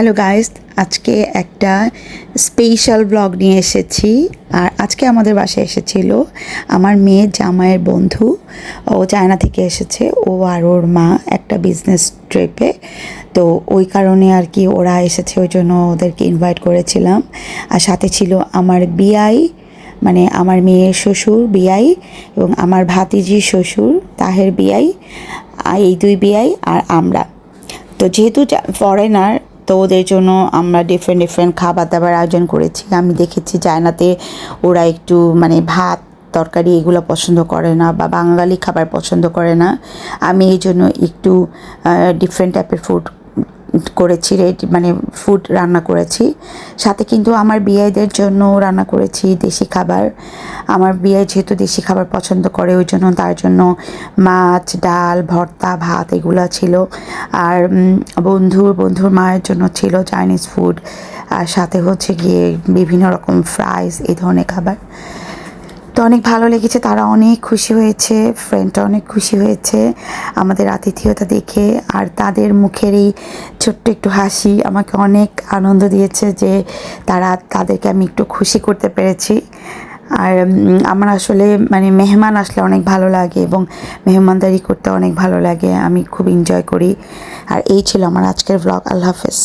Hello guys, আজকে একটা special blog নিয়ে এসেছি। আর আজকে আমাদের বাসায় এসেছিল আমার মেয়ের জামাইয়ের বন্ধু। ও চায়না থেকে এসেছে, ও আর ওর মা একটা বিজনেস ট্রিপে। তো ওই কারণে আর কি ওরা এসেছে, ওই জন্য ওদেরকে ইনভাইট করেছিলাম। আর সাথে ছিল আমার বিয়াই, মানে আমার মেয়ের শ্বশুর বিয়াই, এবং আমার ভাতিজির শ্বশুর তাহের বিয়াই, এই দুই বিয়াই আর আমরা। তো যেহেতু ফরেনার, তো ওদের জন্য আমরা ডিফারেন্ট খাবার দাবার আয়োজন করেছি। আমি দেখেছি চায়নাতে ওরা একটু মানে ভাত তরকারি এগুলো পছন্দ করে না, বা বাঙালি খাবার পছন্দ করে না। আমি এই জন্য একটু ডিফারেন্ট টাইপের ফুড করেছি, মানে ফুড রান্না করেছি। সাথে কিন্তু আমার বিয়েদের জন্য রান্না করেছি দেশি খাবার। আমার বিয়ে যেহেতু দেশি খাবার পছন্দ করে, ওই জন্য তার জন্য মাছ, ডাল, ভর্তা, ভাত এগুলো ছিল। আর বন্ধুর মায়ের জন্য ছিল চাইনিজ ফুড, আর সাথে হচ্ছে গিয়ে বিভিন্ন রকম ফ্রাইস, এই ধরনের খাবার। তো অনেক ভালো লেগেছে, তারা অনেক খুশি হয়েছে, ফ্রেন্ডটা অনেক খুশি হয়েছে আমাদের আতিথেয়তা দেখে। আর তাদের মুখের এই ছোট্ট একটু হাসি আমাকে অনেক আনন্দ দিয়েছে, যে তাদেরকে আমি একটু খুশি করতে পেরেছি। আর আমার আসলে মানে মেহমান আসলে অনেক ভালো লাগে, এবং মেহমানদারি করতে অনেক ভালো লাগে, আমি খুব এনজয় করি। আর এই ছিল আমার আজকের ব্লগ। আল্লাহ হাফেজ।